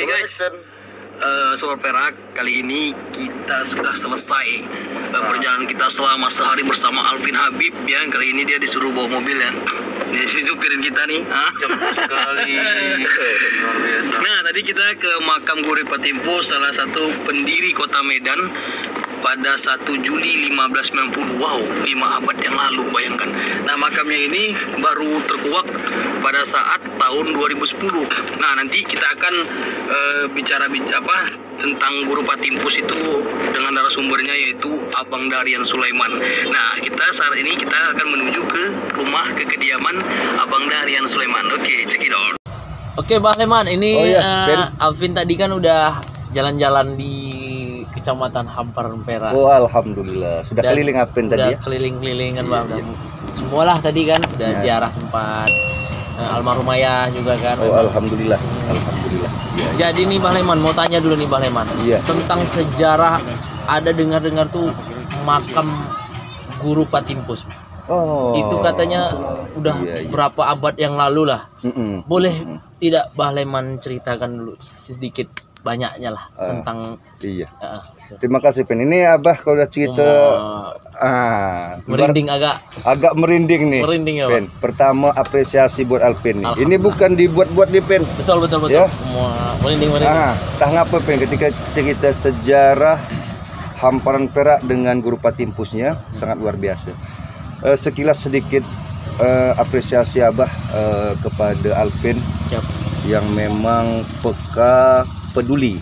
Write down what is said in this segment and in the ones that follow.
Oke guys, Sobat Perak, kali ini kita sudah selesai perjalanan kita selama sehari bersama Alvin Habib ya. Kali ini dia disuruh bawa mobil ya. Ini si supirin kita nih. Cepat sekali. Luar biasa. Nah, tadi kita ke makam Guru Patimpo, salah satu pendiri Kota Medan pada 1 Juli 1590. Wow, 5 abad yang lalu, bayangkan. Nah, makamnya ini baru terkuak pada saat tahun 2010. Nah, nanti kita akan bicara tentang Guru Patimpus itu dengan narasumbernya, yaitu Abang Darian Sulaiman. Nah, saat ini kita akan menuju ke rumah kediaman Abang Darian Sulaiman. Oke, check it out. Oke, Bang Leman, ini Alvin tadi kan udah jalan-jalan di Kecamatan Hamparan Perak. Oh, alhamdulillah. Sudah keliling Alvin tadi ya? Keliling-keliling kan, Bang. Semualah tadi kan udah ziarah tempat almarhum ayah juga kan. Oh, alhamdulillah. Alhamdulillah. Ya. Jadi nih Bang Leman, mau tanya dulu nih Bang Leman. Ya. Tentang sejarah, ada dengar-dengar tuh makam Guru Patimpus. Oh. Itu katanya udah berapa abad yang lalu lah. Boleh tidak Bang Leman ceritakan dulu sedikit banyaknya lah tentang terima kasih Pen. Ini Abah kalau udah cerita merinding, agak merinding nih. Merinding ya, Pen. Pertama apresiasi buat Alvin nih. Ini bukan dibuat-buat di Pen. Betul. Ya? Merinding. Tah ngapa Pen ketika cerita sejarah Hamparan Perak dengan Guru Patimpusnya sangat luar biasa. Sekilas sedikit apresiasi Abah kepada Alvin yang memang peka, peduli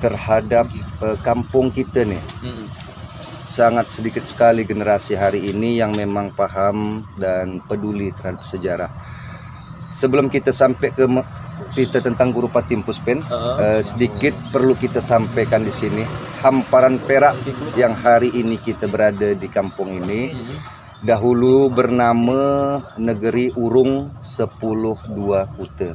terhadap kampung kita nih. Sangat sedikit sekali generasi hari ini yang memang paham dan peduli terhadap sejarah. Sebelum kita sampai ke cerita tentang Guru Patimpus Pen, sedikit perlu kita sampaikan di sini. Hamparan Perak yang hari ini kita berada di kampung ini dahulu bernama Negeri Urung 10-2 Kuta.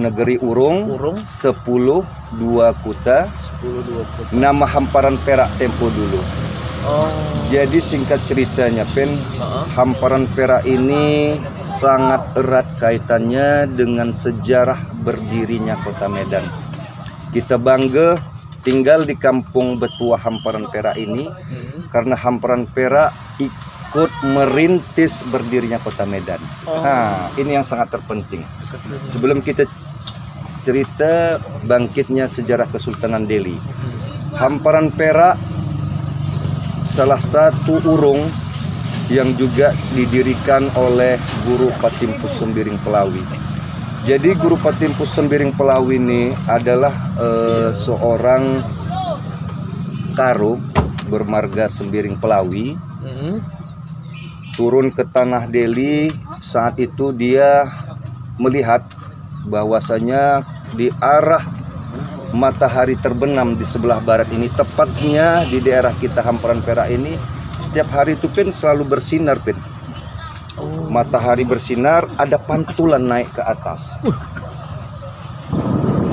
Negeri Urung 10-2 Kuta. Nama Hamparan Perak tempo dulu. Jadi singkat ceritanya Pen, Hamparan Perak ini sangat erat kaitannya dengan sejarah berdirinya Kota Medan. Kita bangga tinggal di kampung Betua Hamparan Perak ini karena Hamparan Perak ikut merintis berdirinya Kota Medan. Nah, ini yang sangat terpenting. Sebelum kita cerita bangkitnya sejarah Kesultanan Delhi, Hamparan Perak salah satu urung yang juga didirikan oleh Guru Patimpus Sembiring Pelawi. Jadi Guru Patimpus Sembiring Pelawi ini adalah seorang karo bermarga Sembiring Pelawi. Turun ke tanah Delhi, saat itu dia melihat bahwasanya di arah matahari terbenam di sebelah barat ini, tepatnya di daerah kita Hamparan Perak ini, setiap hari itu Pen selalu bersinar Pen. Matahari bersinar, ada pantulan naik ke atas.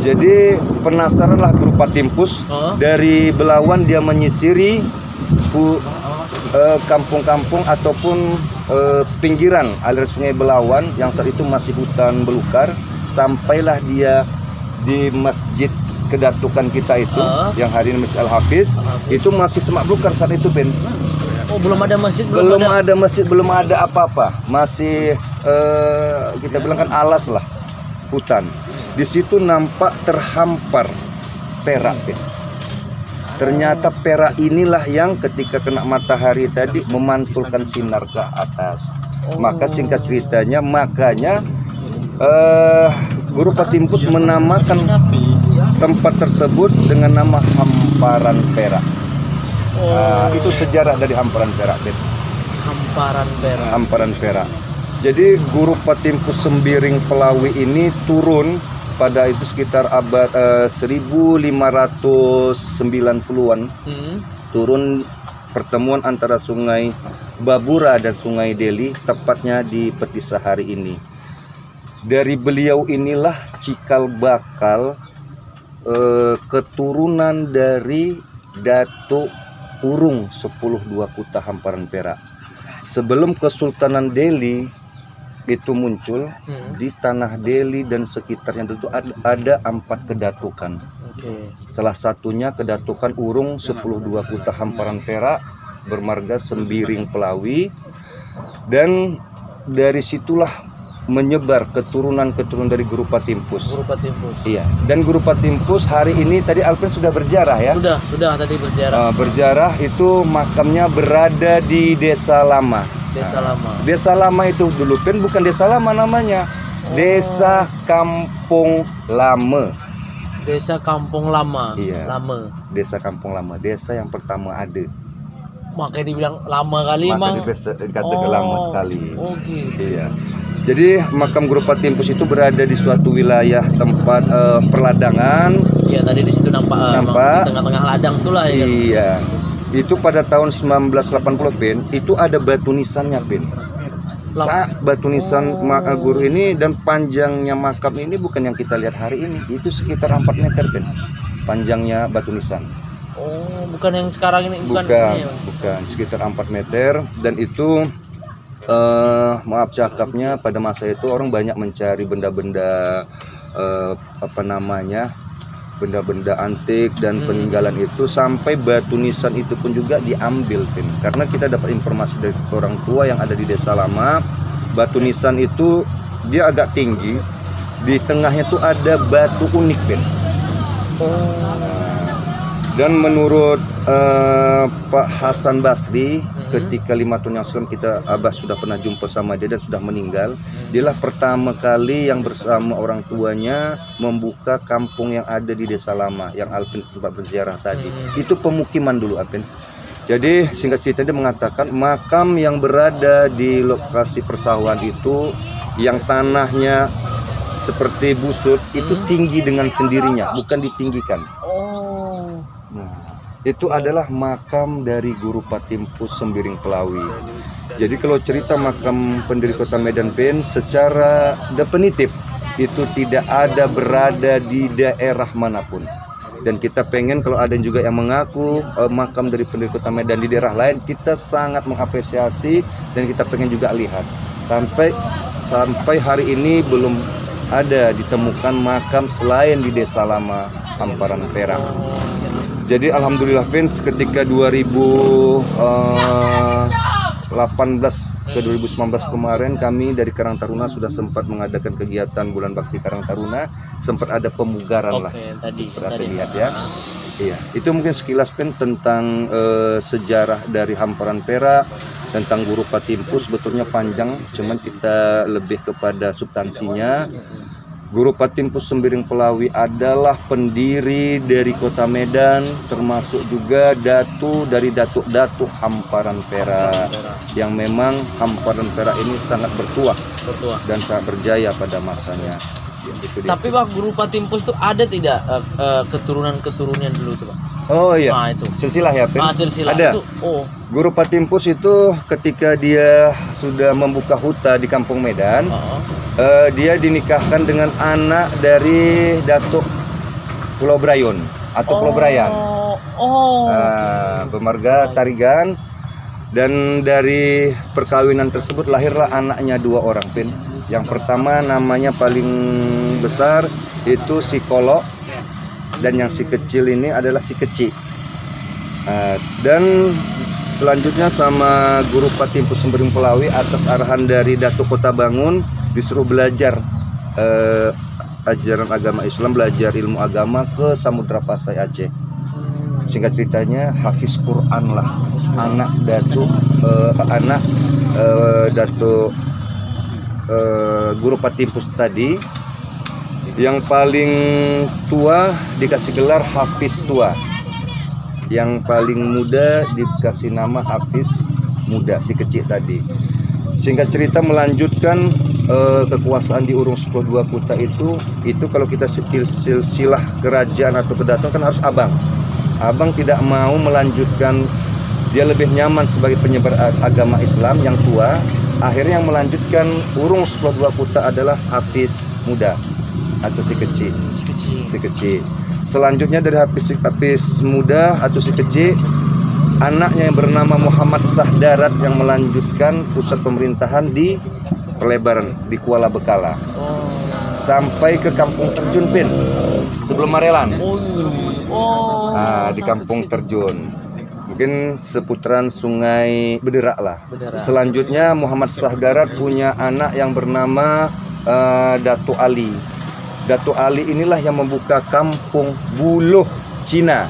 Jadi penasaranlah Guru Patimpus. Dari Belawan dia menyisiri kampung-kampung ataupun pinggiran aliran sungai Belawan yang saat itu masih hutan belukar. Sampailah dia di masjid kedatukan kita itu yang hari ini Masjid Al-Hafiz. Itu masih semak belukar saat itu Ben. Oh, belum ada masjid, belum ada apa-apa. Masih kita bilang kan alas lah, hutan. Di situ nampak terhampar perak Ben. Ternyata perak inilah yang ketika kena matahari tadi memantulkan sinar ke atas. Maka singkat ceritanya, makanya Guru Patimpus menamakan tempat tersebut dengan nama Hamparan Perak. Itu sejarah dari Hamparan Perak. Hamparan Perak. Jadi Guru Patimpus Sembiring Pelawi ini turun pada itu sekitar abad 1590-an. Turun pertemuan antara Sungai Babura dan Sungai Delhi, tepatnya di Petisahari ini. Dari beliau inilah cikal bakal keturunan dari Datuk Urung 10-2 Kuta Hamparan Perak. Sebelum Kesultanan Delhi itu muncul di Tanah Deli dan sekitarnya itu ada 4 kedatukan. Salah satunya kedatukan Urung 10.2 Kuta Hamparan Perak bermarga Sembiring Pelawi, dan dari situlah menyebar keturunan-keturunan dari Guru Patimpus. Iya, dan Guru Patimpus hari ini tadi Alvin sudah berziarah ya? Sudah tadi berziarah. Berziarah itu makamnya berada di Desa Lama. Desa Lama itu dulu kan bukan Desa Lama namanya. Desa Kampung Lama. Desa Kampung Lama. Iya. Lama. Desa Kampung Lama, desa yang pertama ada. Makanya dibilang lama kali emang. Dikatakan lama sekali. Gitu. Iya. Jadi makam Guru Patimpus itu berada di suatu wilayah tempat perladangan. Iya, tadi di situ nampak. Di tengah-tengah ladang itulah ya. Iya. Itu pada tahun 1980 Pin, itu ada batu nisannya Pin. Batu nisan guru ini, dan panjangnya makam ini bukan yang kita lihat hari ini, itu sekitar 4 meter Pin, panjangnya batu nisan. Bukan yang sekarang ini, bukan sekitar 4 meter. Dan itu maaf cakapnya, pada masa itu orang banyak mencari benda-benda benda-benda antik dan peninggalan itu, sampai batu nisan itu pun juga diambil Pin. Karena kita dapat informasi dari orang tua yang ada di Desa Lama, batu nisan itu dia agak tinggi, di tengahnya tuh ada batu unik Pin. Dan menurut Pak Hasan Basri, ketika 5 tahun yang silam Abah sudah pernah jumpa sama dia dan sudah meninggal. Dialah pertama kali yang bersama orang tuanya membuka kampung yang ada di Desa Lama yang Alvin sempat berziarah tadi. Itu pemukiman dulu Alvin. Jadi singkat cerita dia mengatakan makam yang berada di lokasi persawahan itu, yang tanahnya seperti busut, itu tinggi dengan sendirinya, bukan ditinggikan. Nah, itu adalah makam dari Guru Patimpus Sembiring Pelawi. Jadi kalau cerita makam pendiri Kota Medan Pin secara definitif itu tidak ada berada di daerah manapun. Dan kita pengen kalau ada juga yang mengaku makam dari pendiri Kota Medan di daerah lain, kita sangat mengapresiasi dan kita pengen juga lihat. Sampai hari ini belum ada ditemukan makam selain di Desa Lama Hamparan Perak. Jadi alhamdulillah Pin, ketika 2018 ke 2019 kemarin kami dari Karang Taruna sudah sempat mengadakan kegiatan Bulan Bakti Karang Taruna, sempat ada pemugaran lah. Seperti lihat ya. Iya, itu mungkin sekilas Pin tentang sejarah dari Hamparan Perak, tentang Guru Patimpus. Sebetulnya panjang, cuman kita lebih kepada substansinya. Guru Patimpus Sembiring Pelawi adalah pendiri dari Kota Medan, termasuk juga dari datuk-datuk Hamparan Perak, yang memang Hamparan Perak ini sangat bertuah dan sangat berjaya pada masanya. Tapi Pak, Guru Patimpus itu ada tidak keturunan-keturunan dulu tuh Pak? Oh iya, itu silsilah ya Pin? Silsilah ada. Guru Patimpus itu ketika dia sudah membuka huta di Kampung Medan, dia dinikahkan dengan anak dari Datuk Pulau Brayon atau Pulau Brayan, bermarga Tarigan. Dan dari perkawinan tersebut lahirlah anaknya 2 orang Pin. Yang pertama namanya paling besar itu si Kolo, dan yang si kecil ini adalah si Keci. Dan selanjutnya sama Guru Patimpus Sembiring Pelawi atas arahan dari Datuk Kota Bangun disuruh belajar ajaran agama Islam, belajar ilmu agama ke Samudra Pasai Aceh. Singkat ceritanya hafiz Quran lah anak Datuk Guru Patimpus tadi. Yang paling tua dikasih gelar Hafiz Tua, yang paling muda dikasih nama Hafiz Muda, si kecil tadi. Singkat cerita melanjutkan kekuasaan di Urung 10.2 Kuta itu kalau kita silsilah kerajaan atau kedaton kan harus abang tidak mau melanjutkan, dia lebih nyaman sebagai penyebar agama Islam yang tua. Akhirnya yang melanjutkan Urung 10.2 Kuta adalah Hafiz Muda atau si kecil. Selanjutnya dari Hafiz Muda atau si kecil, anaknya yang bernama Muhammad Sahdarat yang melanjutkan pusat pemerintahan di pelebaran di Kuala Bekala sampai ke Kampung Terjun Pin sebelum Marelan. Nah, di Kampung Terjun mungkin seputaran Sungai Bederak lah. Selanjutnya Muhammad Sahdarat punya anak yang bernama Dato Ali. Dato Ali inilah yang membuka Kampung Buluh Cina.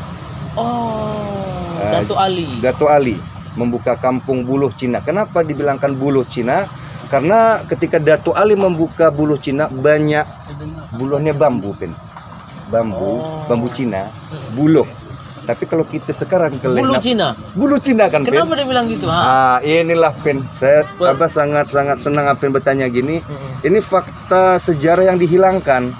Dato Ali membuka Kampung Buluh Cina. Kenapa dibilangkan Buluh Cina? Karena ketika Dato Ali membuka Buluh Cina, banyak buluhnya bambu, Pin. Bambu Cina, buluh. Tapi kalau kita sekarang ke buluh Cina kan, Pin? Kenapa dia bilang gitu? Inilah, Pin. Saya sangat senang Pin bertanya gini. Ini fakta sejarah yang dihilangkan.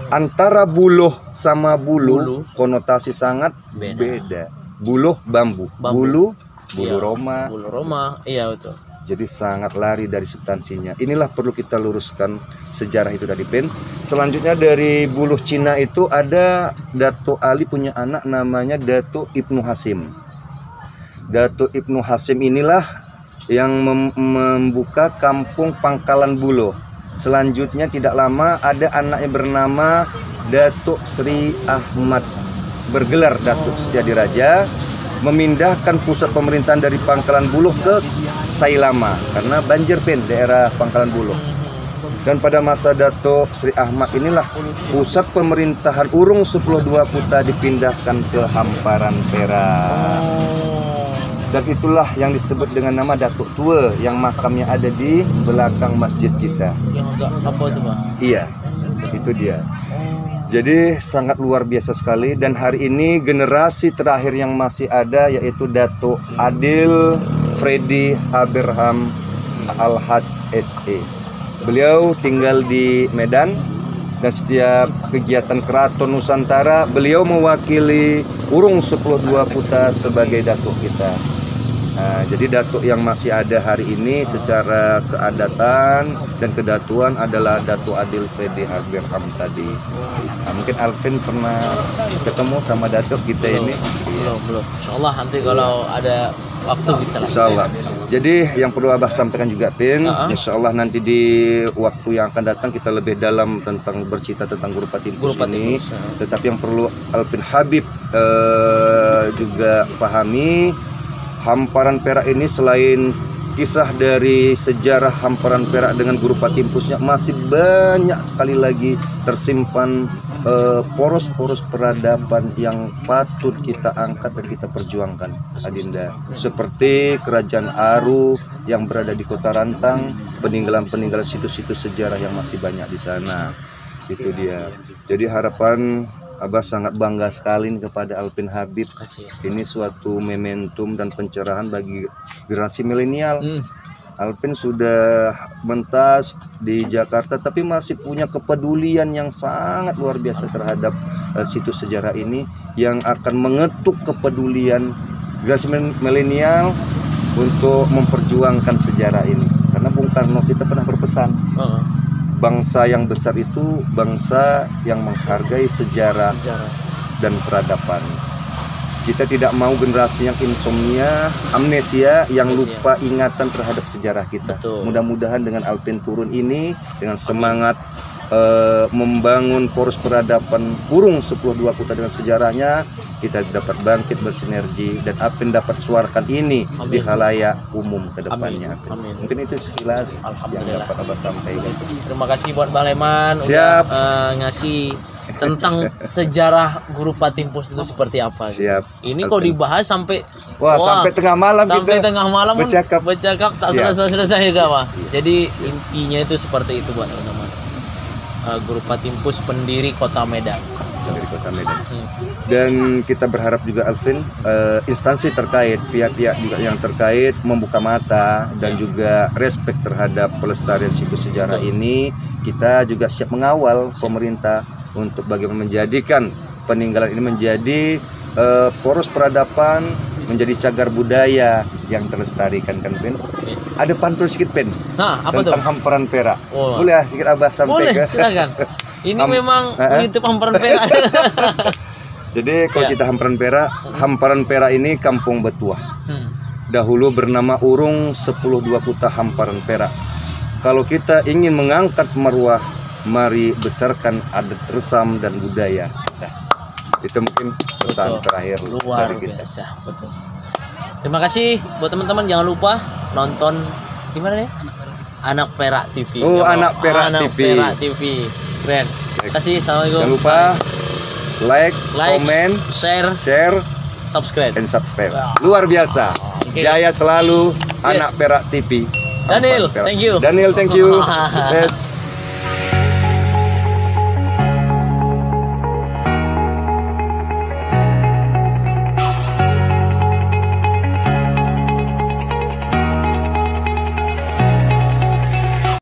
Antara buluh sama bulu konotasi sangat beda. Buluh bambu. Bulu Roma. Bulu Roma, iya betul. Jadi sangat lari dari substansinya. Inilah perlu kita luruskan sejarah itu tadi, Pin. Selanjutnya dari Buluh Cina itu ada Dato Ali punya anak namanya Dato Ibnu Hasim. Dato Ibnu Hasim inilah yang membuka Kampung Pangkalan Buluh. Selanjutnya tidak lama ada anaknya bernama Dato Sri Ahmad, bergelar Datuk Setiadi Raja, memindahkan pusat pemerintahan dari Pangkalan Buluh ke Sailama karena banjir, Pin, daerah Pangkalan Buluh. Dan pada masa Dato Sri Ahmad inilah pusat pemerintahan Urung 10 Dua Puta dipindahkan ke Hamparan Perak. Dan itulah yang disebut dengan nama Datuk Tua yang makamnya ada di belakang masjid kita. Yang agak apa itu, Bang? Iya, itu dia. Jadi sangat luar biasa sekali. Dan hari ini generasi terakhir yang masih ada yaitu Dato Adil Freddy Abraham Al-Haj SE. Beliau tinggal di Medan dan setiap kegiatan Keraton Nusantara beliau mewakili Urung 10 Dua Puta sebagai datuk kita. Nah, jadi datuk yang masih ada hari ini secara keadatan dan kedatuan adalah Dato Adil Freddy Abraham tadi. Nah, mungkin Alvin pernah ketemu sama datuk kita ini? Belum. Insyaallah nanti kalau ada waktu bisa lah. Insyaallah. Jadi yang perlu Abah sampaikan juga, Pin, Insyaallah nanti di waktu yang akan datang kita lebih dalam tentang bercerita tentang Guru Patimpus ini. Tetapi yang perlu Alvin Habib juga pahami, Hamparan Perak ini selain kisah dari sejarah Hamparan Perak dengan Guru Patimpusnya, masih banyak sekali lagi tersimpan poros-poros peradaban yang patut kita angkat dan kita perjuangkan, Adinda. Seperti Kerajaan Aru yang berada di Kota Rantang, peninggalan-peninggalan situs-situs sejarah yang masih banyak di sana. Itu dia. Jadi harapan Abah sangat bangga sekali kepada Alvin Habib. Ini suatu momentum dan pencerahan bagi generasi milenial. Alvin sudah mentas di Jakarta tapi masih punya kepedulian yang sangat luar biasa terhadap situs sejarah ini, yang akan mengetuk kepedulian generasi milenial untuk memperjuangkan sejarah ini. Karena Bung Karno kita pernah berpesan, bangsa yang besar itu bangsa yang menghargai sejarah dan peradaban. Kita tidak mau generasi yang insomnia, amnesia, yang lupa ingatan terhadap sejarah kita. Mudah-mudahan dengan Alvin turun ini, dengan semangat membangun poros peradaban Urung 10 Dua Puta dengan sejarahnya, kita dapat bangkit bersinergi dan Alvin dapat suarakan ini di khalayak umum ke depannya. Mungkin itu sekilas yang dapat Abah sampaikan. Terima kasih buat Bang Leman udah ngasih tentang sejarah Guru Patimpus itu seperti apa. Ini kok dibahas sampai sampai tengah malam, tengah malam bercakap tak selesai juga, Pak. Jadi intinya itu seperti itu buat teman-teman. Guru Patimpus pendiri Kota Medan. Dan kita berharap juga Alvin, instansi terkait, pihak-pihak juga yang terkait membuka mata dan juga respek terhadap pelestarian situs sejarah ini. Kita juga siap mengawal pemerintah untuk bagaimana menjadikan peninggalan ini menjadi poros peradaban, menjadi cagar budaya yang terlestarikan, kan, Pin? Ada pantun sedikit, Pin, tentang Hamparan Perak. Boleh sedikit Abah sampaikan? Boleh, silakan. Ini memang YouTube Hamparan Perak. Jadi kalau cerita Hamparan Perak ini kampung Betuah. dahulu bernama Urung 10 Dua Kuta Hamparan Perak. Kalau kita ingin mengangkat marwah, mari besarkan adat resam dan budaya. Nah, itu mungkin pesan terakhir Luar dari kita. biasa, betul. Terima kasih buat teman-teman, jangan lupa nonton di mana nih? Anak Perak TV. Oh, Ya, Anak Perak Anak TV. Perak TV. Keren. Terima kasih. Assalamualaikum. Jangan lupa like, Like, komen, share, share, subscribe. dan subscribe. Luar biasa. Oke. Jaya selalu. Anak Perak TV. Daniel, Hamparan Perak. thank you. Daniel, thank you. Sukses.